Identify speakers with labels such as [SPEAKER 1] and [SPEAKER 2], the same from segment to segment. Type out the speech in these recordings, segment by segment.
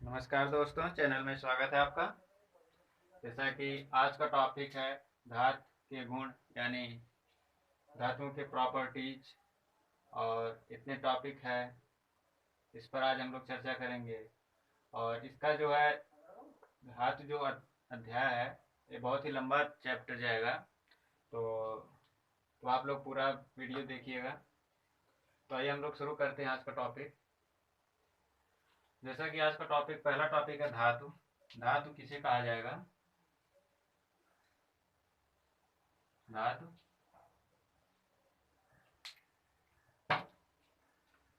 [SPEAKER 1] नमस्कार दोस्तों, चैनल में स्वागत है आपका। जैसा कि आज का टॉपिक है धातु के गुण यानी धातुओं के प्रॉपर्टीज, और इतने टॉपिक है इस पर आज हम लोग चर्चा करेंगे। और इसका जो है धातु जो अध्याय है ये बहुत ही लंबा चैप्टर जाएगा, तो आप लोग पूरा वीडियो देखिएगा। तो आइए हम लोग शुरू करते हैं आज का टॉपिक। जैसा कि आज का टॉपिक, पहला टॉपिक है धातु। धातु किसे कहा जाएगा? धातु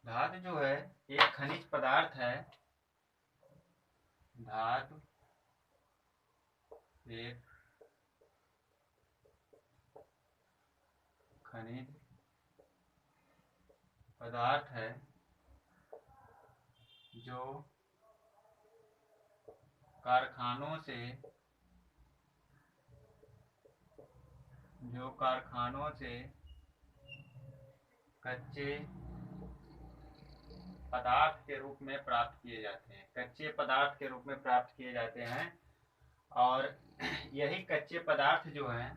[SPEAKER 1] धातु जो है एक खनिज पदार्थ है। धातु एक खनिज पदार्थ है जो कारखानों से कच्चे पदार्थ के रूप में प्राप्त किए जाते हैं। कच्चे पदार्थ के रूप में प्राप्त किए जाते हैं। और यही कच्चे पदार्थ जो हैं,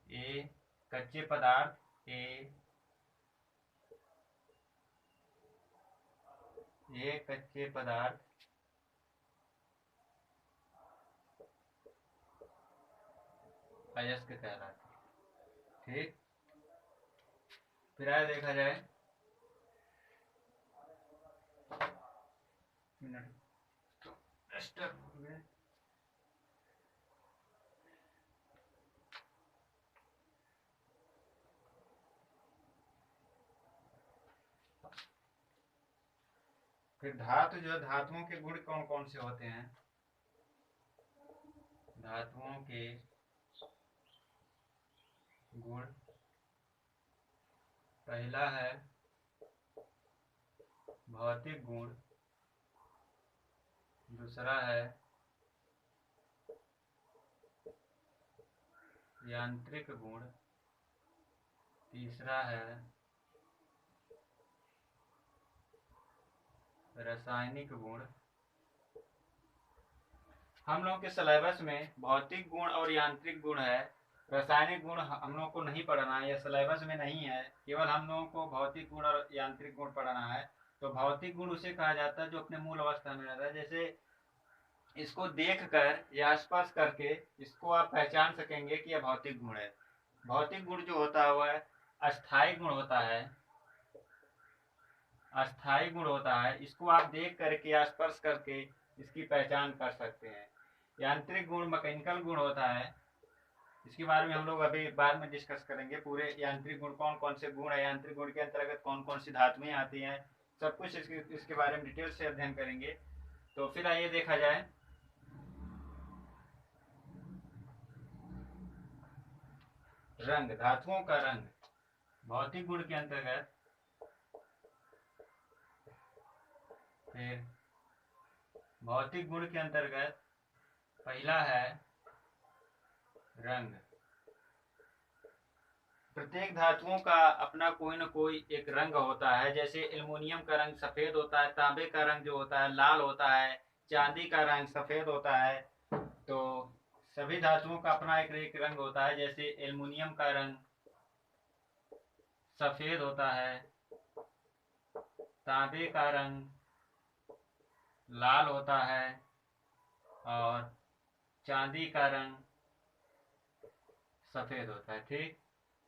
[SPEAKER 1] ये कच्चे पदार्थ ये कच्चे पदार्थ अयस्क कहलाते हैं। ठीक, फिर आगे देखा जाए। मिनट स्टक हो गए। फिर धातु जो है, धातुओं के गुण कौन कौन से होते हैं? धातुओं के गुण, पहला है भौतिक गुण, दूसरा है यांत्रिक गुण, तीसरा है रासायनिक गुण। हम लोगों के सिलेबस में भौतिक गुण और यांत्रिक गुण है। रासायनिक गुण हम लोगों को नहीं पढ़ना है, यह सिलेबस में नहीं है। केवल हम लोगों को भौतिक गुण और यांत्रिक गुण पढ़ना है। तो भौतिक गुण उसे कहा जाता है जो अपने मूल अवस्था में रहता है। जैसे इसको देखकर या स्पर्श करके इसको आप पहचान सकेंगे कि यह भौतिक गुण है। भौतिक गुण जो होता है वह अस्थायी गुण होता है। अस्थायी गुण होता है, इसको आप देख करके या स्पर्श करके इसकी पहचान कर सकते हैं। यांत्रिक गुण मैकेनिकल गुण होता है, इसके बारे में हम लोग अभी बाद में डिस्कस करेंगे। पूरे यांत्रिक गुण कौन कौन से गुण है, यांत्रिक गुण के अंतर्गत कौन कौन सी धातुएं आती हैं, सब कुछ इसके बारे में डिटेल से अध्ययन करेंगे। तो फिर आइए देखा जाए। रंग, धातुओं का रंग भौतिक गुण के अंतर्गत। फिर भौतिक गुण के अंतर्गत पहला है रंग। प्रत्येक धातुओं का अपना कोई न कोई एक रंग होता है। जैसे एल्युमिनियम का रंग सफेद होता है, तांबे का रंग जो होता है लाल होता है, चांदी का रंग सफेद होता है। तो सभी धातुओं का अपना एक एक रंग होता है। जैसे एल्युमिनियम का रंग सफेद होता है, तांबे का रंग लाल होता है, और चांदी का रंग सफेद होता है। ठीक,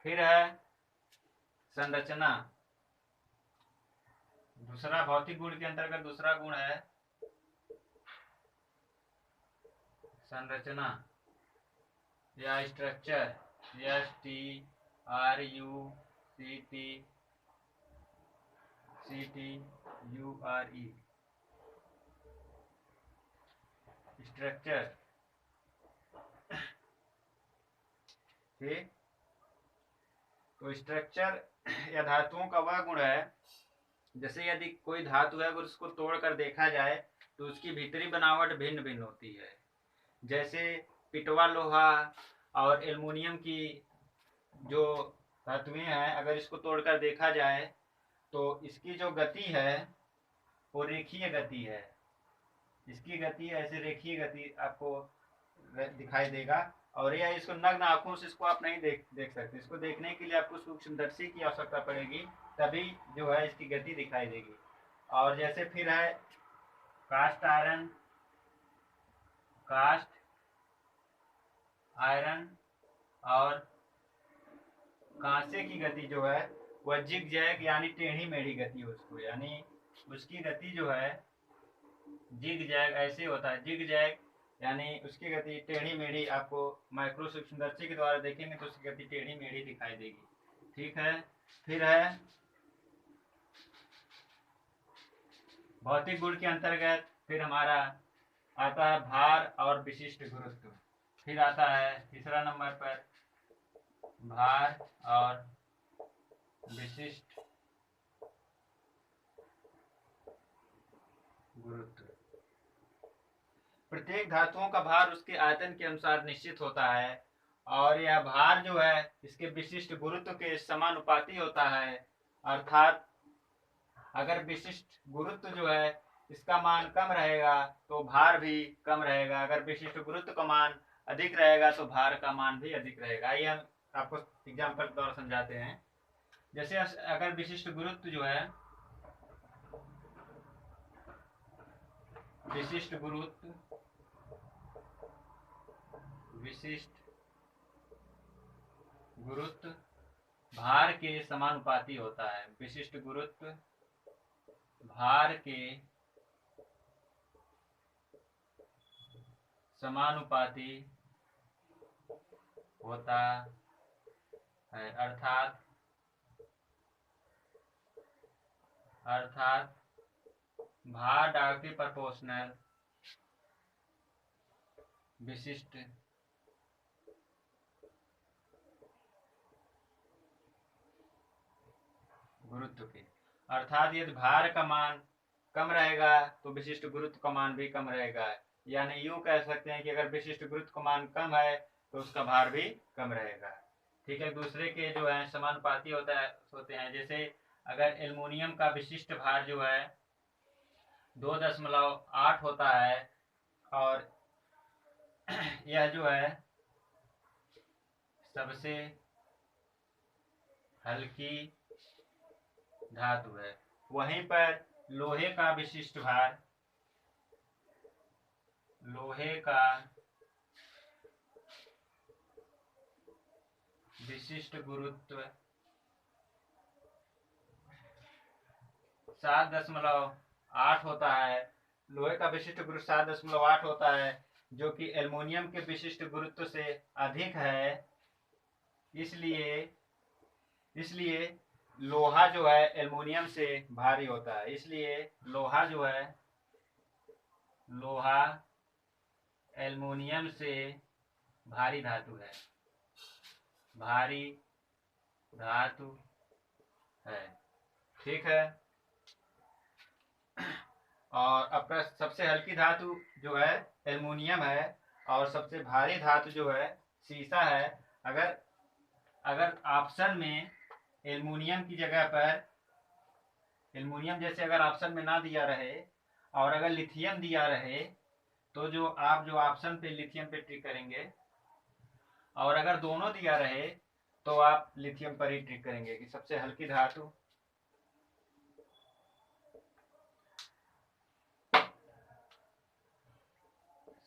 [SPEAKER 1] फिर है संरचना। दूसरा भौतिक गुण के अंतर्गत दूसरा गुण है संरचना या स्ट्रक्चर। STRUCTURE, structure. ठीक, तो स्ट्रक्चर या धातुओं का वह गुण है, जैसे यदि कोई धातु है अगर उसको तोड़कर देखा जाए तो उसकी भीतरी बनावट भिन्न भिन्न होती है। जैसे पिटवा लोहा और एल्युमिनियम की जो धातुएं हैं, अगर इसको तोड़कर देखा जाए तो इसकी जो गति है वो रेखीय गति है। इसकी गति ऐसे रेखीय गति आपको दिखाई देगा। और यह इसको नग्न आंखों से इसको आप नहीं देख सकते। इसको देखने के लिए आपको सूक्ष्मदर्शी की आवश्यकता पड़ेगी, तभी जो है इसकी गति दिखाई देगी। और जैसे फिर है कास्ट आयरन और कांसे की गति जो है वह जिग जैग यानी टेढ़ी मेढ़ी गति उसको, यानी उसकी गति जो है जिग जैग ऐसे होता है। जिग जैग यानी उसकी गति टेढ़ी मेढ़ी, आपको माइक्रो सूक्ष्मदर्शी के द्वारा देखेंगे तो उसकी गति टेढ़ी मेढ़ी दिखाई देगी। ठीक है। फिर है भौतिक गुण के अंतर्गत फिर हमारा आता है भार और विशिष्ट गुरुत्व। फिर आता है तीसरा नंबर पर भार और विशिष्ट गुरुत्व। प्रत्येक धातुओं का भार उसके आयतन के अनुसार निश्चित होता है और यह भार जो है इसके विशिष्ट गुरुत्व के समानुपाती होता है। अर्थात अगर विशिष्ट गुरुत्व जो है इसका मान कम रहेगा तो भार भी कम रहेगा, अगर विशिष्ट गुरुत्व का मान अधिक रहेगा तो भार का मान भी अधिक रहेगा। ये हम आपको एग्जाम्पल के द्वारा समझाते हैं। जैसे अगर विशिष्ट गुरुत्व जो है विशिष्ट गुरुत्व भार के समानुपाती होता है। विशिष्ट गुरुत्व भार के समानुपाती होता है। अर्थात भार डायरेक्टली प्रोपोर्शनल विशिष्ट गुरुत्व के। अर्थात यदि भार का मान कम रहेगा तो विशिष्ट गुरुत्व का मान भी कम रहेगा। यानी यूं कह सकते हैं कि अगर विशिष्ट गुरुत्व का मान कम है तो उसका भार भी कम रहेगा। ठीक है। दूसरे के जो है समानुपाती होते हैं। जैसे अगर एल्युमिनियम का विशिष्ट भार जो है 2.8 होता है और यह जो है सबसे हल्की धातु है। वहीं पर लोहे का विशिष्ट भार, लोहे का विशिष्ट गुरुत्व 7.8 होता है। लोहे का विशिष्ट गुरुत्व 7.8 होता है, जो कि एल्युमिनियम के विशिष्ट गुरुत्व से अधिक है। इसलिए लोहा जो है एल्युमिनियम से भारी होता है। इसलिए लोहा जो है एल्युमिनियम से भारी धातु है, भारी धातु है। ठीक है। और अपना सबसे हल्की धातु जो है एल्युमिनियम है और सबसे भारी धातु जो है सीसा है। अगर ऑप्शन में एल्युमिनियम की जगह पर एल्युमिनियम जैसे अगर ऑप्शन में ना दिया रहे और अगर लिथियम दिया रहे तो जो ऑप्शन पे लिथियम पे टिक करेंगे, और अगर दोनों दिया रहे तो आप लिथियम पर ही टिक करेंगे कि सबसे हल्की धातु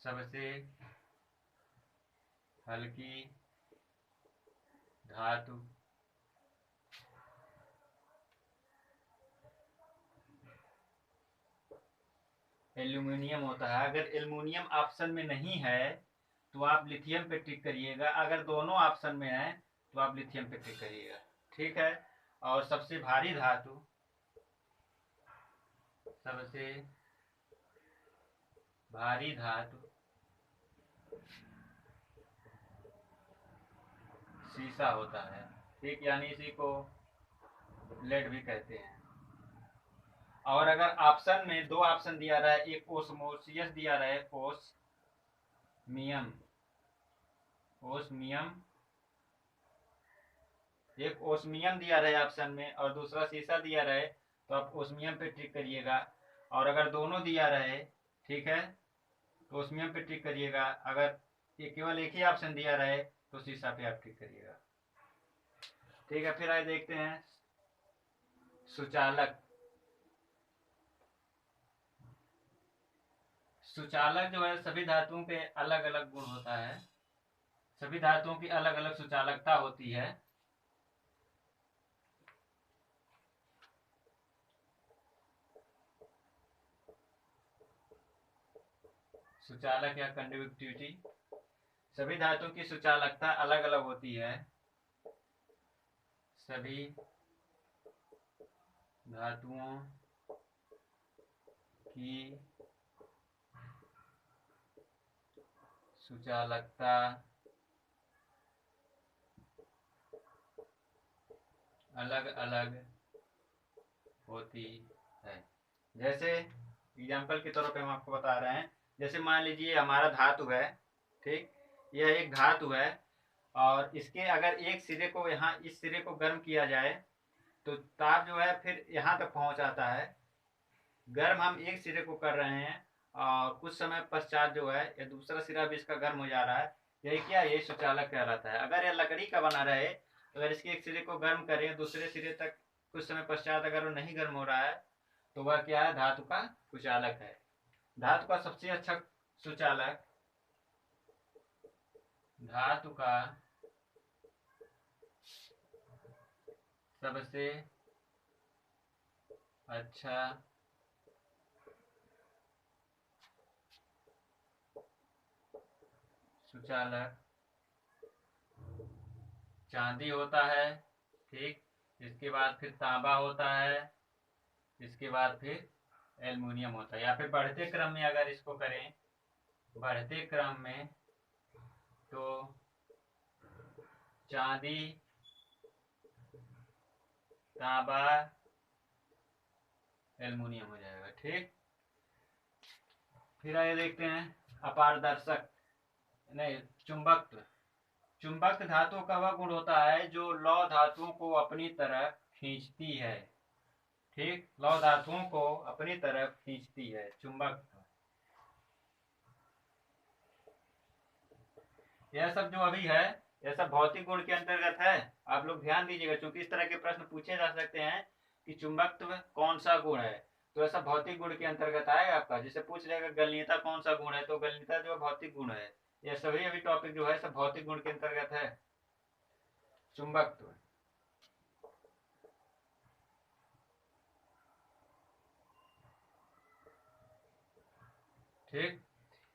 [SPEAKER 1] सबसे हल्की धातु एल्युमिनियम होता है। अगर एल्युमिनियम ऑप्शन में नहीं है तो आप लिथियम पे टिक करिएगा, अगर दोनों ऑप्शन में है तो आप लिथियम पे टिक करिएगा। ठीक है। और सबसे भारी धातु सीसा होता है। ठीक, यानी इसी को लेड भी कहते हैं। और अगर ऑप्शन में दो ऑप्शन दिया रहा है, एक ओस्मोसियस दिया रहा है, एक ओस्मियम दिया रहे ऑप्शन में और दूसरा सीसा दिया रहे तो आप ओस्मियम पे टिक करिएगा। और अगर दोनों दिया रहे, ठीक है, तो उसमें पे टिक करिएगा। अगर ये केवल एक ही ऑप्शन दिया रहे तो शीशा पे आप टिक करिएगा। ठीक है, फिर आइए देखते हैं सुचालक। सुचालक जो है सभी धातुओं के अलग अलग गुण होता है, सभी धातुओं की अलग अलग सुचालकता होती है। सुचालक या कंडक्टिविटी, सभी धातुओं की सुचालकता अलग अलग होती है। सभी धातुओं की सुचालकता अलग अलग होती है। जैसे एग्जाम्पल के तौर पे हम आपको बता रहे हैं, जैसे मान लीजिए हमारा धातु है, ठीक, यह एक धातु है और इसके अगर एक सिरे को यहाँ इस सिरे को गर्म किया जाए तो ताप जो है फिर यहाँ तक पहुँच आता है। गर्म हम एक सिरे को कर रहे हैं और कुछ समय पश्चात जो है ये दूसरा सिरा भी इसका गर्म हो जा रहा है, यही क्या, यही सुचालक कहलाता है। अगर यह लकड़ी का बना रहे, अगर इसके एक सिरे को गर्म करें दूसरे सिरे तक कुछ समय पश्चात अगर वो नहीं गर्म हो रहा है तो वह क्या है, धातु का सुचालक है। धातु का सबसे अच्छा सुचालक, धातु का सबसे अच्छा सुचालक चांदी होता है, ठीक, इसके बाद फिर तांबा होता है, इसके बाद फिर एल्युमिनियम होता है। या फिर बढ़ते क्रम में अगर इसको करें, बढ़ते क्रम में तो चांदी, तांबा, एल्युमिनियम हो जाएगा। ठीक, फिर आगे देखते हैं अपारदर्शक नहीं चुंबकत्व। चुंबक धातु का वह गुण होता है जो लौह धातुओं को अपनी तरफ खींचती है। ठीक, लौह धातुओं को अपनी तरफ खींचती है, चुंबक। यह सब जो अभी है यह सब भौतिक गुण के अंतर्गत है। आप लोग ध्यान दीजिएगा, क्योंकि इस तरह के प्रश्न पूछे जा सकते हैं कि चुंबकत्व कौन सा गुण है, तो ऐसा भौतिक गुण के अंतर्गत आएगा आपका। जैसे पूछ लेगा गलनीयता कौन सा गुण है, तो गलनीयता जो भौतिक गुण है। यह सभी अभी टॉपिक जो है सब भौतिक गुण के अंतर्गत है, चुंबकत्व। ठीक,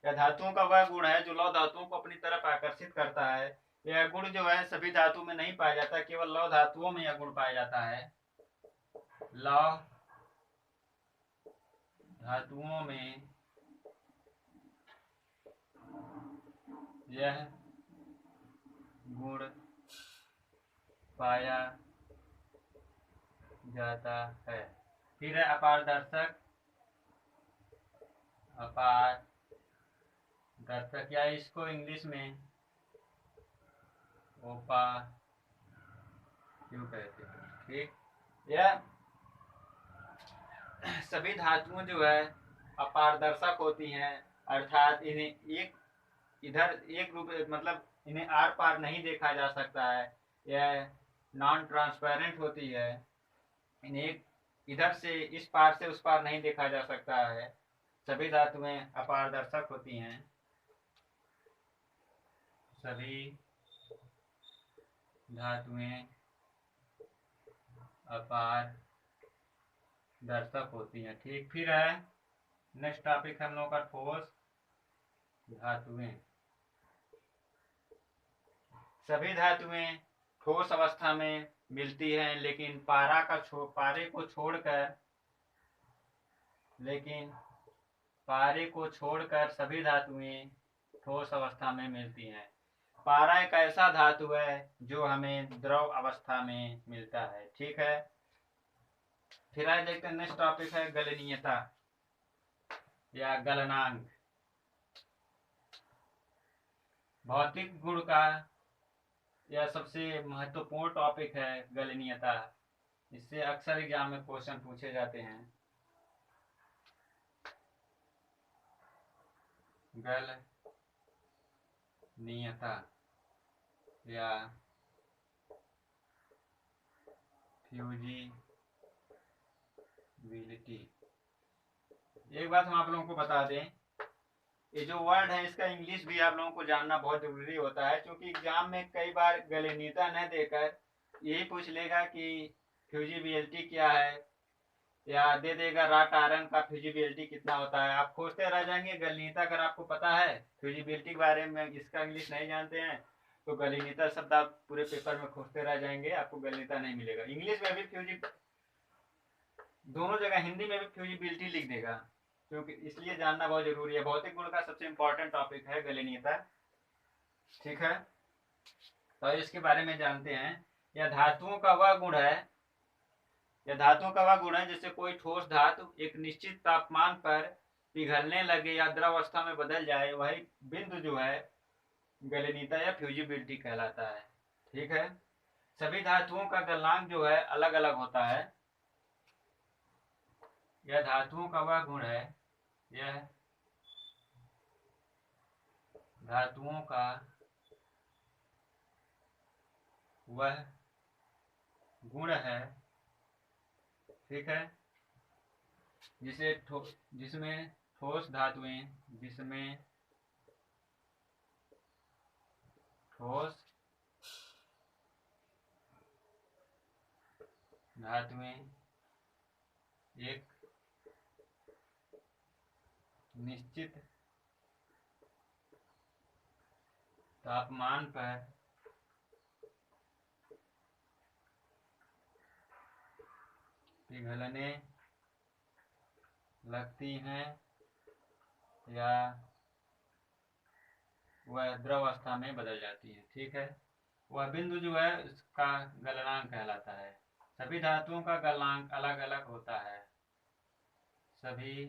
[SPEAKER 1] यह धातुओं का वह गुण है जो लौह धातुओं को अपनी तरफ आकर्षित करता है। यह गुण जो है सभी धातु में नहीं पाया जाता, केवल लौह धातुओं में यह गुण पाया जाता है। लौह धातुओं में यह गुण पाया जाता है। फिर है अपारदर्शक, अपारदर्शक या इसको इंग्लिश में ओपा क्यों कहते हैं। ठीक, यह सभी धातुओं जो है अपारदर्शक होती हैं, अर्थात इन्हें एक इधर एक रूप मतलब इन्हें आर पार नहीं देखा जा सकता है। यह नॉन ट्रांसपेरेंट होती है, इन्हें इधर से इस पार से उस पार नहीं देखा जा सकता है। सभी धातुएं अपारदर्शक होती हैं, सभी धातुएं अपारदर्शक होती हैं। ठीक, फिर है नेक्स्ट टॉपिक हम लोग का ठोस धातुएं। सभी धातुएं ठोस अवस्था में मिलती हैं, लेकिन पारे को छोड़कर सभी धातुएं ठोस अवस्था में मिलती हैं। पारा एक ऐसा धातु है जो हमें द्रव अवस्था में मिलता है। ठीक है, फिर आगे देखते हैं नेक्स्ट टॉपिक है गलनीयता या गलनांक। भौतिक गुण का यह सबसे महत्वपूर्ण टॉपिक है गलनीयता। इससे अक्सर एग्जाम में क्वेश्चन पूछे जाते हैं। गलनीयता या फ्यूजिबिलिटी। एक बात हम आप लोगों को बता दें, ये जो वर्ड है इसका इंग्लिश भी आप लोगों को जानना बहुत जरूरी होता है, क्योंकि एग्जाम में कई बार गलनीयता न देकर यही पूछ लेगा कि फ्यूजिबिलिटी क्या है, या दे देगा रॉट आयरन का फ्यूजिबिलिटी कितना होता है। आप खोजते रह जाएंगे। गलनीयता अगर आपको पता है फ्यूजिबिलिटी के बारे में, इसका इंग्लिश नहीं जानते हैं, तो गलनीयता शब्द आप पूरे पेपर में खोजते रह जाएंगे, आपको गलनीयता नहीं मिलेगा। इंग्लिश में भी दोनों जगह, हिंदी में भी फ्यूजिबिलिटी लिख देगा, क्योंकि इसलिए जानना बहुत जरूरी है। भौतिक गुण का सबसे इंपॉर्टेंट टॉपिक है गलनीयता। ठीक है, तो इसके बारे में जानते हैं। यह धातुओं का वह गुण है, यह धातुओं का वह गुण है जिससे कोई ठोस धातु एक निश्चित तापमान पर पिघलने लगे या द्रव अवस्था में बदल जाए, वही बिंदु जो है गलनीयता या फ्यूजिबिलिटी कहलाता है। ठीक है, सभी धातुओं का गलनांक जो है अलग अलग होता है। यह धातुओं का वह गुण है, यह धातुओं का वह गुण है, ठीक है, जिसमें ठोस धातुएं एक निश्चित तापमान पर पिघलने लगती हैं या वह द्रव अवस्था में बदल जाती है। ठीक है, वह बिंदु जो है उसका गलनांक कहलाता है। सभी धातुओं का गलनांक अलग अलग होता है। सभी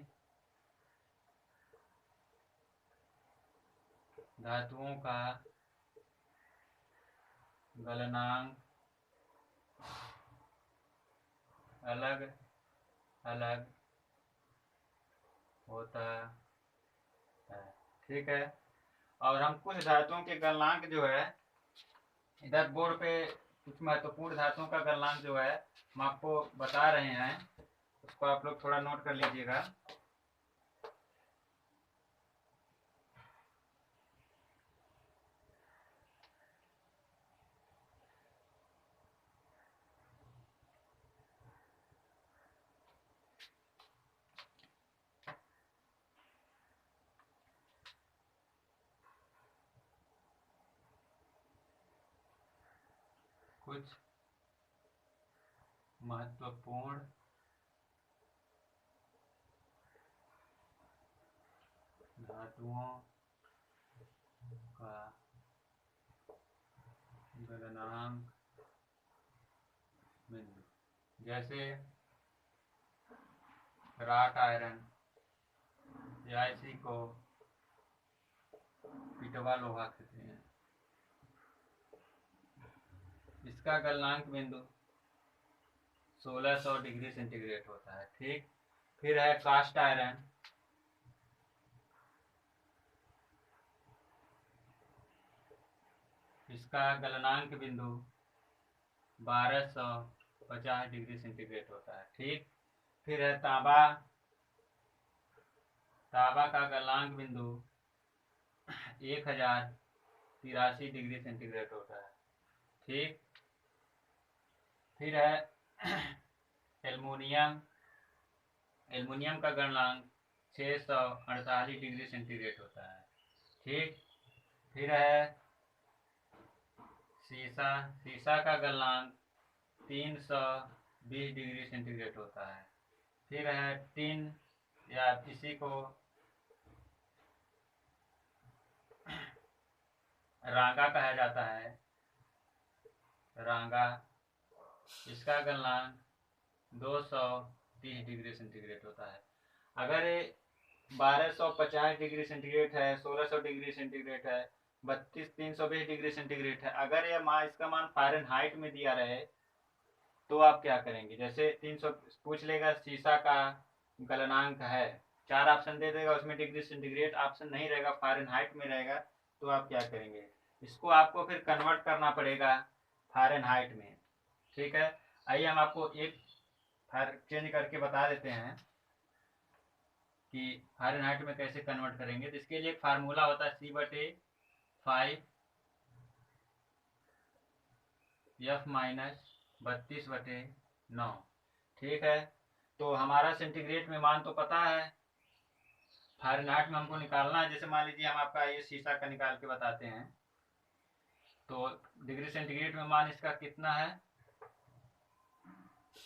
[SPEAKER 1] धातुओं का गलनांक अलग अलग होता है। ठीक है, और हम कुछ धातुओं के गलनांक जो है इधर बोर्ड पे, कुछ महत्वपूर्ण धातुओं का गलनांक जो है हम आपको बता रहे हैं, उसको आप लोग थोड़ा नोट कर लीजिएगा। कुछ महत्वपूर्ण धातुओं का गलनांक बिंदु, जैसे रॉट आयरन, या इसी को पिटवा लोहा कहते हैं, इसका गलनांक बिंदु 1600 डिग्री सेंटीग्रेड होता है। ठीक, फिर है कास्ट आयरन, इसका गलनांक बिंदु 1250 डिग्री सेंटीग्रेड होता है। ठीक, फिर है तांबा, तांबा का गलनांक बिंदु 1083 डिग्री सेंटीग्रेड होता है। ठीक, फिर है एल्युमिनियम, एल्युमिनियम का गलनांक 648 डिग्री सेंटीग्रेड होता है। ठीक, फिर है शीशा, शीशा का गलनांक 320 डिग्री सेंटीग्रेड होता है। फिर है टिन, या इसी को रांगा कहा जाता है, रांगा, इसका गलनांक 230 डिग्री सेंटीग्रेड होता है। अगर ये 1250 डिग्री सेंटीग्रेड है, 1600 डिग्री सेंटीग्रेड है, 320 डिग्री सेंटीग्रेड है, अगर ये इसका मान फ़ारेनहाइट में दिया रहे तो आप क्या करेंगे? जैसे 300 पूछ लेगा, शीशा का गलनांक है 4 ऑप्शन दे देगा, उसमें डिग्री सेंटीग्रेड ऑप्शन नहीं रहेगा, फ़ारेनहाइट में रहेगा, तो आप क्या करेंगे, इसको आपको फिर कन्वर्ट करना पड़ेगा फ़ारेनहाइट में। ठीक है, आइए हम आपको एक चेंज करके बता देते हैं कि फ़ारेनहाइट में कैसे कन्वर्ट करेंगे। तो इसके लिए एक फार्मूला होता है C/5 F माइनस 32/9। ठीक है, तो हमारा सेंटीग्रेड में मान तो पता है, फ़ारेनहाइट में हमको निकालना है। जैसे मान लीजिए हम आपका ये शीशा का निकाल के बताते हैं, तो डिग्री सेंटीग्रेड में मान इसका कितना है,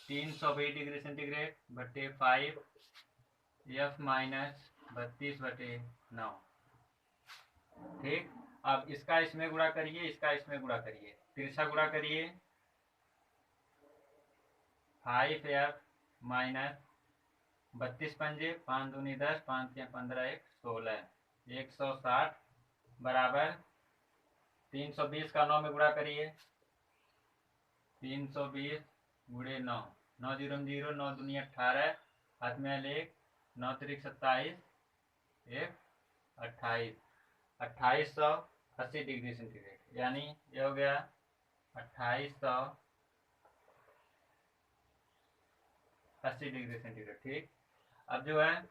[SPEAKER 1] 320 डिग्री सेंटीग्रेड बटे 5 F माइनस 32/9। ठीक, अब इसका इसमें गुणा करिए, इसका इसमें गुणा करिए, तिरछा गुणा करिए, 5F माइनस 32 पंजे 5 दूनी 10, 5 या 15 1 16, 160 बराबर 320 का 9 में गुणा करिए, 320 गुणे 9, 9 0 0, 9 दूनी 18, हाथ में 1, 9 3 27, 1 28, 2880 डिग्री सेंटीग्रेड, यानी ये हो गया 2880 डिग्री सेंटीग्रेड। ठीक, अब जो है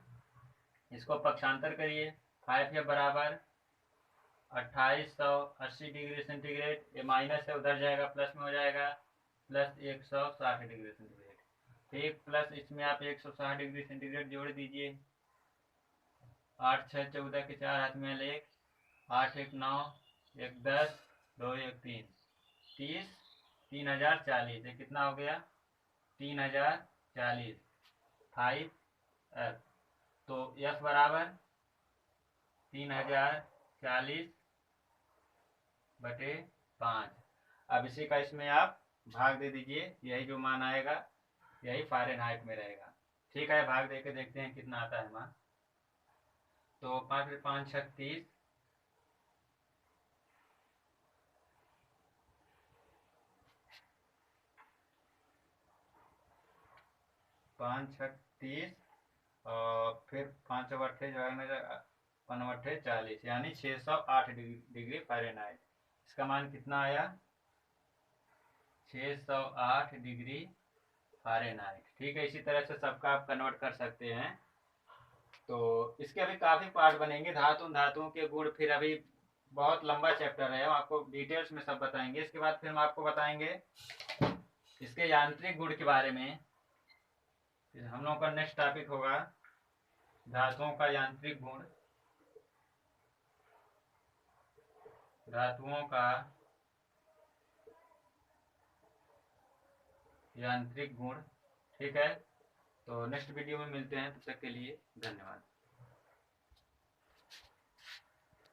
[SPEAKER 1] इसको पक्षांतर करिए, 5F बराबर 2880 डिग्री सेंटीग्रेड, ये माइनस है उधर जाएगा प्लस में हो जाएगा, प्लस 160 डिग्री सेंटीग्रेड। ठीक, प्लस इसमें आप 160 डिग्री सेंटीग्रेड जोड़ दीजिए, 8 6 14 के 4, हाथ में 1, 8 1 9, 1 10, 2 1 3, 30, 3040, ये कितना हो गया 3040 5F। तो F बराबर 3040 बटे 5। अब इसी का इसमें आप भाग दे दीजिए, यही जो मान आएगा यही फ़ारेनहाइट में रहेगा। ठीक है, भाग दे के देखते हैं कितना आता है मान। तो 5 में 5 36, 5 36 और फिर 5 अट्ठे जो है मेरा 5 40, यानी 608 डिग्री फ़ारेनहाइट। इसका मान कितना आया, 608 डिग्री फ़ारेनहाइट। ठीक है, इसी तरह से सबका आप कन्वर्ट कर सकते हैं। तो इसके अभी काफ़ी पार्ट बनेंगे, धातुओं के गुण, फिर अभी बहुत लंबा चैप्टर है, हम आपको डिटेल्स में सब बताएंगे। इसके बाद फिर हम आपको बताएंगे इसके यांत्रिक गुण के बारे में। फिर हम लोगों का नेक्स्ट टॉपिक होगा धातुओं का यांत्रिक गुण, धातुओं का यांत्रिक गुण। ठीक है, तो नेक्स्ट वीडियो में मिलते हैं, तब तक के लिए धन्यवाद।